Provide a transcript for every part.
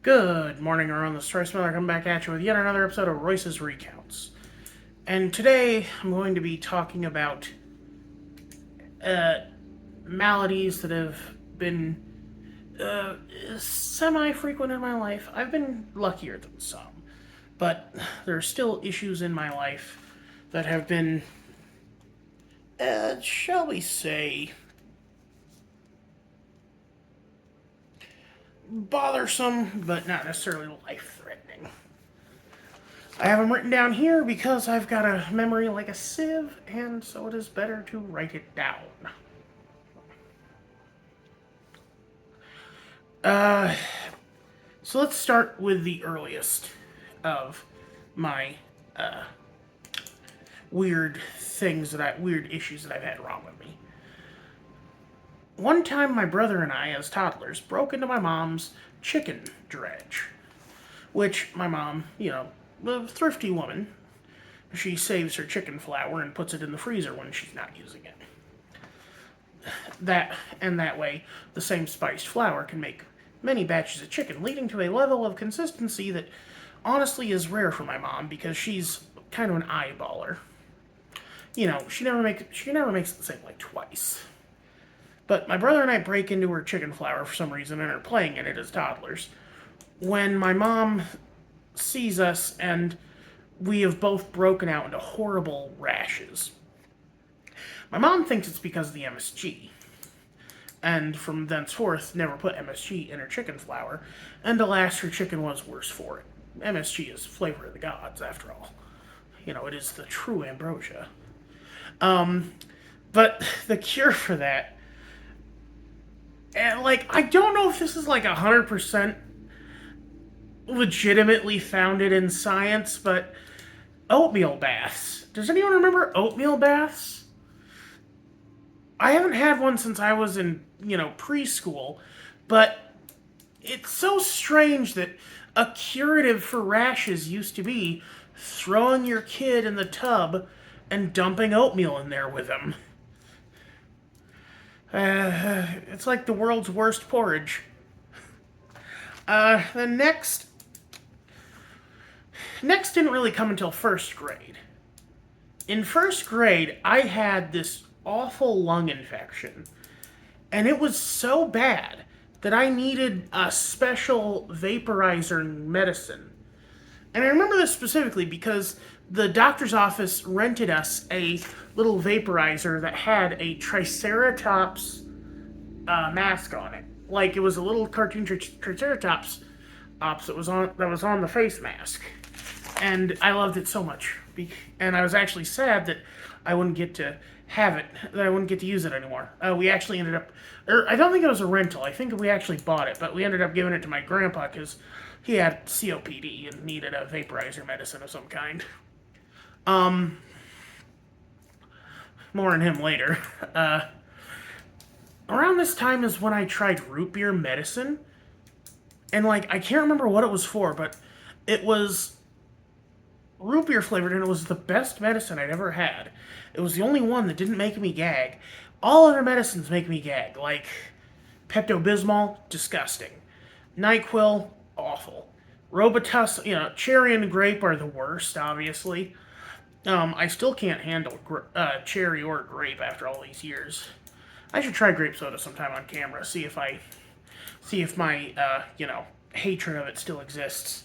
Good morning, around the Royce coming back at you with yet another episode of Royce's Recounts. And today I'm going to be talking about maladies that have been semi-frequent in my life. I've been luckier than some, but there are still issues in my life that have been, shall we say, bothersome, but not necessarily life-threatening. I have them written down here because I've got a memory like a sieve, and so it is better to write it down. So let's start with the earliest of my weird issues that I've had wrong with me. One time, my brother and I, as toddlers, broke into my mom's chicken dredge, which my mom, a thrifty woman, she saves her chicken flour and puts it in the freezer when she's not using it. That way, the same spiced flour can make many batches of chicken, leading to a level of consistency that honestly is rare for my mom because she's kind of an eyeballer. She never makes it the same like twice. But my brother and I break into her chicken flour for some reason and are playing in it as toddlers. When my mom sees us and we have both broken out into horrible rashes. My mom thinks it's because of the MSG, and from thenceforth never put MSG in her chicken flour, and alas, her chicken was worse for it. MSG is flavor of the gods, after all. It is the true ambrosia. But the cure for that, and I don't know if this is 100% legitimately founded in science, but oatmeal baths. Does anyone remember oatmeal baths? I haven't had one since I was in, preschool, but it's so strange that a curative for rashes used to be throwing your kid in the tub and dumping oatmeal in there with him. It's like the world's worst porridge. The next didn't really come until first grade. In first grade, I had this awful lung infection, and it was so bad that I needed a special vaporizer medicine. And I remember this specifically because the doctor's office rented us a little vaporizer that had a Triceratops mask on it. It was a little cartoon Triceratops that was on the face mask. And I loved it so much. And I was actually sad that I wouldn't get to have it, that I wouldn't get to use it anymore. We actually ended up, I don't think it was a rental, I think we actually bought it, but we ended up giving it to my grandpa because he had COPD and needed a vaporizer medicine of some kind. More on him later. Around this time is when I tried root beer medicine, and I can't remember what it was for, but it was root beer flavored, and it was the best medicine I'd ever had. It was the only one that didn't make me gag. All other medicines make me gag, like Pepto-Bismol, disgusting. NyQuil, awful. Robitussin, cherry and grape are the worst, obviously. I still can't handle cherry or grape after all these years. I should try grape soda sometime on camera, see if my hatred of it still exists.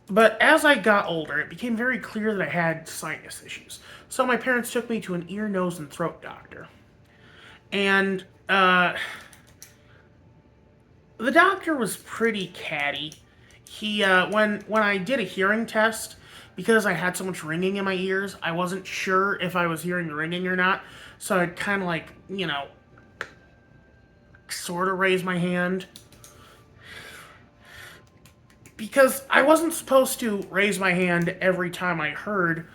But as I got older, it became very clear that I had sinus issues. So my parents took me to an ear, nose, and throat doctor. And, the doctor was pretty catty. He, when I did a hearing test, because I had so much ringing in my ears, I wasn't sure if I was hearing the ringing or not. So I'd kind of sort of raise my hand. Because I wasn't supposed to raise my hand every time I heard,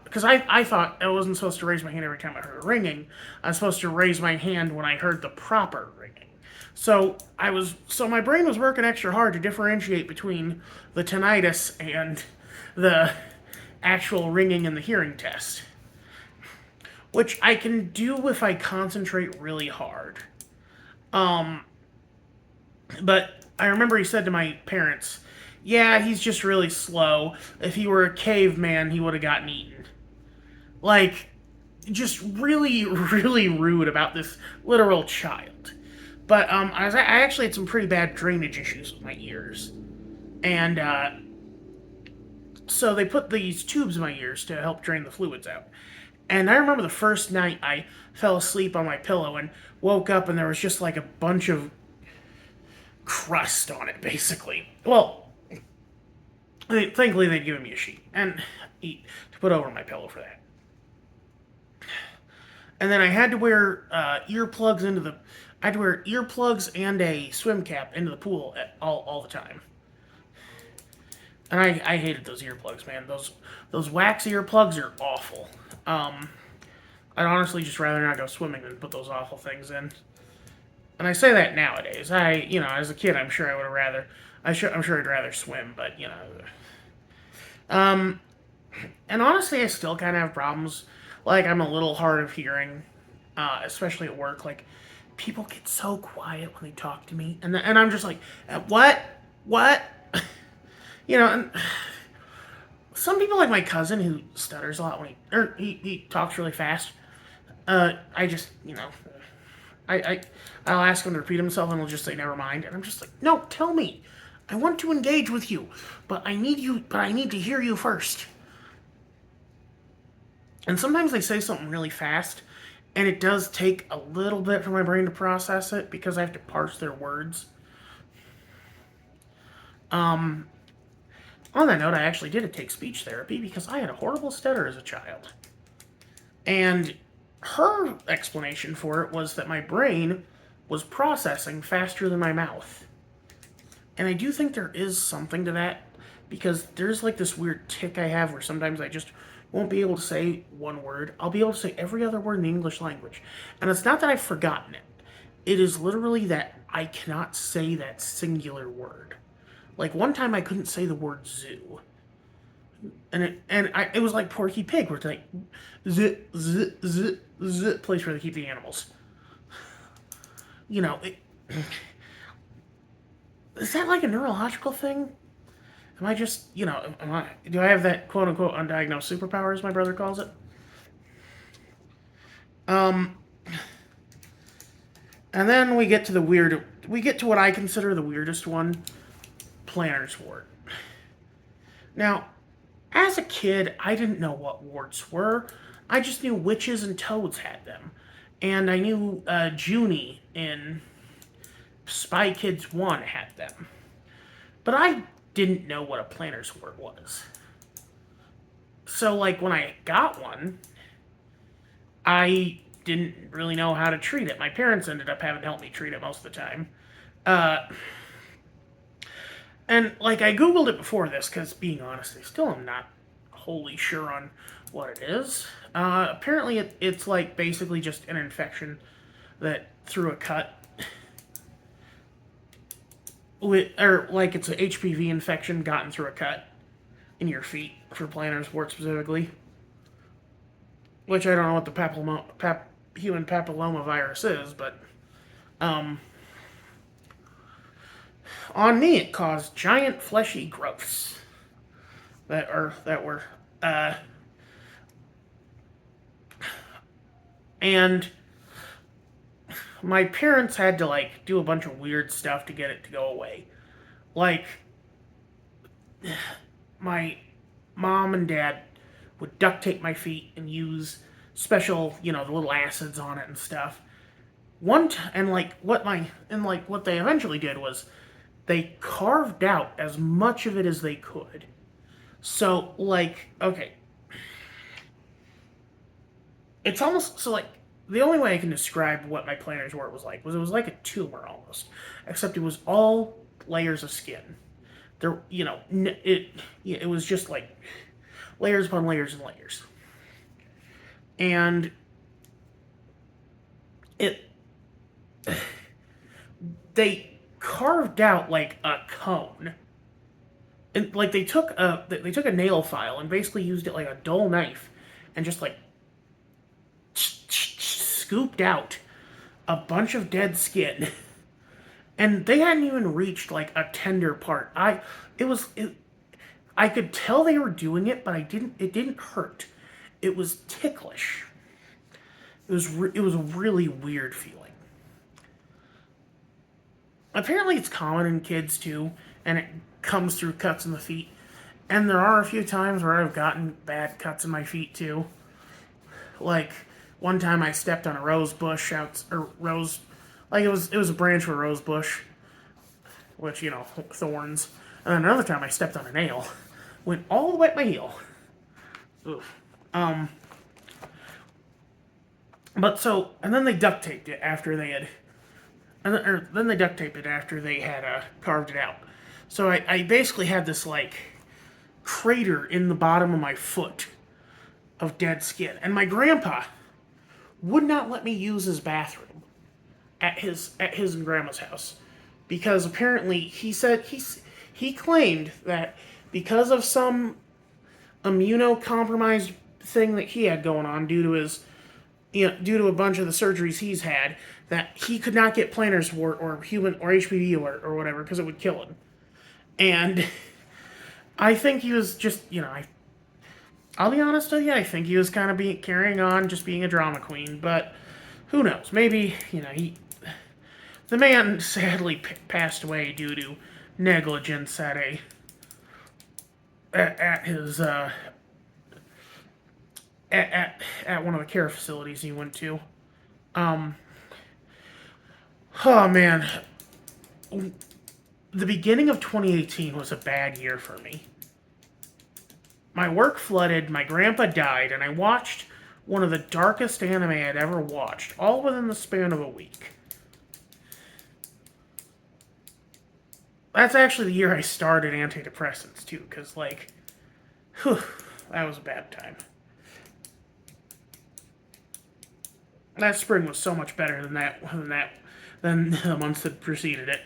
because I thought I wasn't supposed to raise my hand every time I heard ringing. I was supposed to raise my hand when I heard the proper ringing. So my brain was working extra hard to differentiate between the tinnitus and the actual ringing in the hearing test. which I can do if I concentrate really hard. Um, but I remember he said to my parents, "Yeah, he's just really slow. If he were a caveman, he would have gotten eaten." Like, just really, really rude about this literal child. But I actually had some pretty bad drainage issues with my ears, and so they put these tubes in my ears to help drain the fluids out. And I remember the first night I fell asleep on my pillow and woke up, and there was just like a bunch of crust on it, basically. Well, thankfully they'd given me a sheet and to put over my pillow for that. And then I had to wear earplugs into the. I had to wear earplugs and a swim cap into the pool all the time. And I hated those earplugs, man. Those wax earplugs are awful. I'd honestly just rather not go swimming than put those awful things in. And I say that nowadays. As a kid, I'm sure I would have rather. I'm sure I'd rather swim, but Um, and honestly, I still kind of have problems. Like, I'm a little hard of hearing, especially at work. Like, people get so quiet when they talk to me, and I'm just like, what, what, and some people like my cousin who stutters a lot when he talks really fast. I just I'll ask him to repeat himself, and he'll just say never mind, and I'm just like, no, tell me. I want to engage with you, but I need to hear you first. And sometimes they say something really fast, and it does take a little bit for my brain to process it because I have to parse their words. On that note, I actually did take speech therapy because I had a horrible stutter as a child. And her explanation for it was that my brain was processing faster than my mouth. And I do think there is something to that because there's like this weird tick I have where sometimes I just won't be able to say one word. I'll be able to say every other word in the English language. And it's not that I've forgotten it. It is literally that I cannot say that singular word. Like one time I couldn't say the word zoo. And it was like Porky Pig, where it's like z z z z place where they keep the animals. You know, is that like a neurological thing? Am I just, do I have that quote unquote undiagnosed superpower, as my brother calls it? Um, and then we get to what I consider the weirdest one, plantar's wart. Now, as a kid, I didn't know what warts were. I just knew witches and toads had them. And I knew Junie in Spy Kids 1 had them. But I didn't know what a plantar's wart was. So, like, when I got one, I didn't really know how to treat it. My parents ended up having to help me treat it most of the time. And, like, I Googled it before this, because, being honest, I still am not wholly sure on what it is. Apparently, it's, like, basically just an infection that through a cut. Like, it's an HPV infection gotten through a cut in your feet, for plantar's wart specifically. Which I don't know what the human papilloma virus is, but on me it caused giant fleshy growths that were and my parents had to like do a bunch of weird stuff to get it to go away. Like my mom and dad would duct tape my feet and use special, the little acids on it and stuff. What they eventually did was they carved out as much of it as they could. So, like, okay. It's almost, so, like, the only way I can describe what my plantar's wart was it was like a tumor almost. Except it was all layers of skin. It was just, like, layers upon layers and layers. And they carved out like a cone, and like they took a nail file and basically used it like a dull knife, and just like scooped out a bunch of dead skin, and they hadn't even reached like a tender part. I could tell they were doing it, but it didn't hurt. It was ticklish. It was a really weird feeling. Apparently, it's common in kids too, and it comes through cuts in the feet. And there are a few times where I've gotten bad cuts in my feet too. Like one time, I stepped on a rose bush like it was a branch of a rose bush, which thorns. And then another time, I stepped on a nail, went all the way up my heel. Oof. But so, and then they duct taped it after they had, then they duct taped it after they had carved it out. So I basically had this like crater in the bottom of my foot of dead skin, and my grandpa would not let me use his bathroom at his and grandma's house because apparently he claimed that because of some immunocompromised thing that he had going on due to a bunch of the surgeries he's had, that he could not get plantar's wart or HPV or whatever because it would kill him. And I think he was just, I'll be honest with you, I think he was kind of carrying on, just being a drama queen, but who knows? Maybe, the man sadly passed away due to negligence at his at one of the care facilities he went to. Oh man, the beginning of 2018 was a bad year for me. My work flooded, my grandpa died, and I watched one of the darkest anime I'd ever watched, all within the span of a week. That's actually the year I started antidepressants, too, because, that was a bad time. That spring was so much better than the months that preceded it.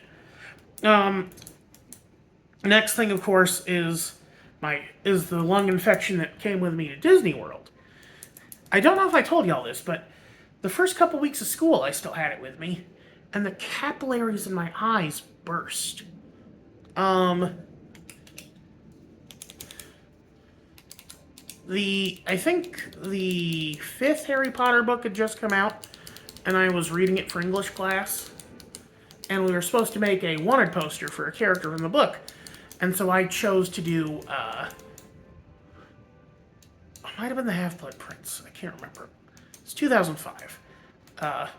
Next thing, of course, is the lung infection that came with me to Disney World. I don't know if I told y'all this, but the first couple weeks of school, I still had it with me, and the capillaries in my eyes burst. I think the 5th Harry Potter book had just come out, and I was reading it for English class, and we were supposed to make a wanted poster for a character in the book, and so I chose to do, it might have been the Half-Blood Prince, I can't remember. It's 2005. Or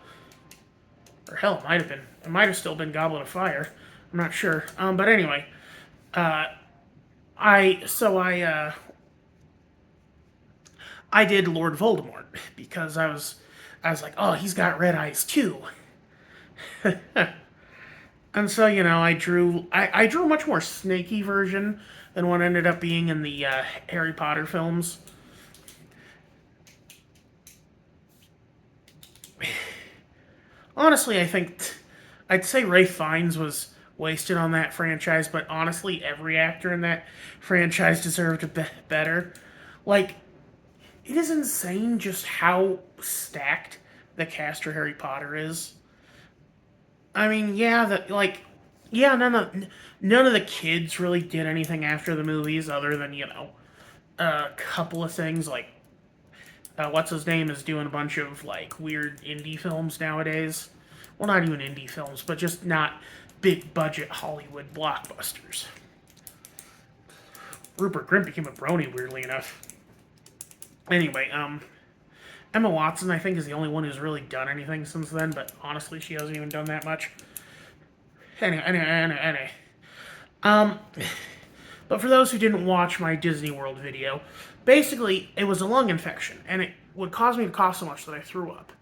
hell, it might have still been Goblet of Fire, I'm not sure. But anyway, I did Lord Voldemort because I was like, oh, he's got red eyes too. And so, I drew a much more snaky version than what ended up being in the Harry Potter films. Honestly, I'd say Ralph Fiennes was wasted on that franchise, but honestly, every actor in that franchise deserved better. Like, it is insane just how stacked the cast for Harry Potter is. I mean, none of the kids really did anything after the movies other than, a couple of things, like, what's his name is doing a bunch of, weird indie films nowadays. Well, not even indie films, but just not big budget Hollywood blockbusters. Rupert Grint became a brony, weirdly enough. Anyway, Emma Watson, I think, is the only one who's really done anything since then, but honestly, she hasn't even done that much. Anyway. But for those who didn't watch my Disney World video, basically, it was a lung infection, and it would cause me to cough so much that I threw up.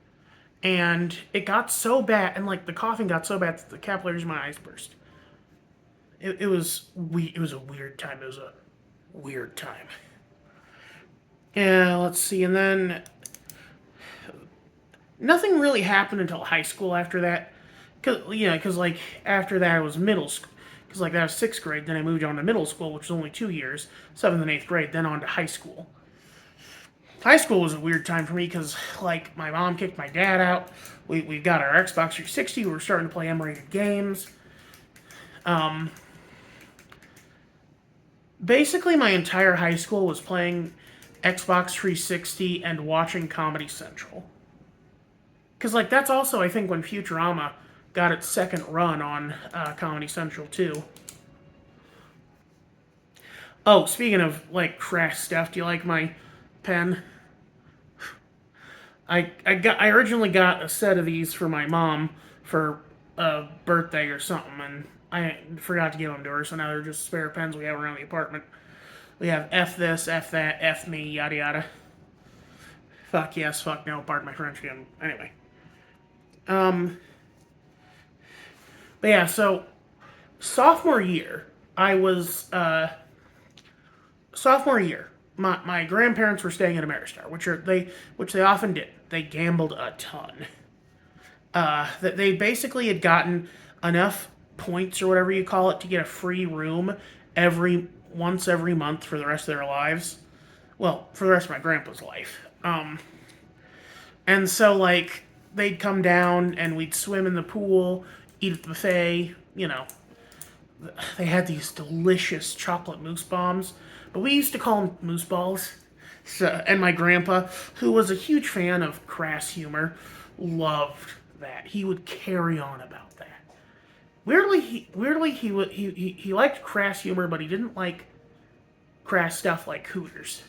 And it got so bad, and the coughing got so bad that the capillaries in my eyes burst. It was a weird time. It was a weird time. Yeah, let's see, and then nothing really happened until high school after that. Because after that it was middle school. Because that was 6th grade, then I moved on to middle school, which was only 2 years, 7th and 8th grade, then on to high school. high school was a weird time for me because, like, my mom kicked my dad out. We got our Xbox 360. We were starting to play M-rated games. Basically, my entire high school was playing Xbox 360 and watching Comedy Central. Because, like, that's also, I think, when Futurama got its second run on Comedy Central, too. Oh, speaking of, like, crash stuff, do you like my pen? I originally got a set of these for my mom for a birthday or something, and I forgot to give them to her, so now they're just spare pens we have around the apartment. We have F this, F that, F me, yada yada. Fuck yes, fuck no, pardon my French again. Anyway. But yeah, so sophomore year, I was sophomore year. My grandparents were staying at Ameristar, which they often did. They gambled a ton. That they basically had gotten enough points or whatever you call it to get a free room once every month for the rest of their lives. Well, for the rest of my grandpa's life. And so like they'd come down and we'd swim in the pool, eat at the buffet. They had these delicious chocolate mousse bombs, but we used to call them mousse balls. So, and my grandpa, who was a huge fan of crass humor, loved that. He would carry on about that. Weirdly, he liked crass humor, but he didn't like crass stuff like Hooters.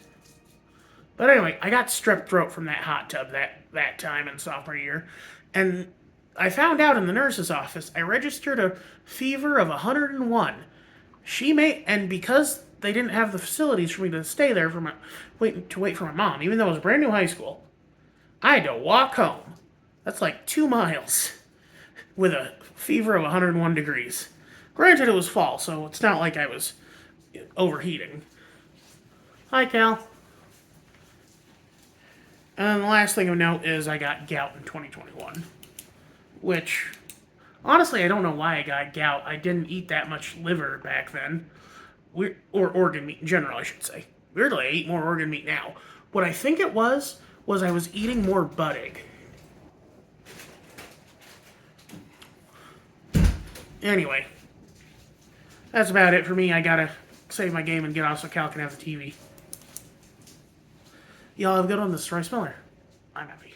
But anyway, I got strep throat from that hot tub that time in sophomore year, and I found out in the nurse's office I registered a fever of 101. And because they didn't have the facilities for me to stay there for wait for my mom, even though it was a brand new high school, I had to walk home. That's like 2 miles with a fever of 101 degrees. Granted, it was fall, so it's not like I was overheating. Hi, Cal. And the last thing of note is I got gout in 2021, which, honestly, I don't know why I got gout. I didn't eat that much liver back then, or organ meat in general, I should say. Weirdly, I eat more organ meat now. What I think it was I was eating more butt egg. Anyway, that's about it for me. I gotta save my game and get off so Cal can have the TV. Y'all have a good one. This is Royce Miller. I'm happy.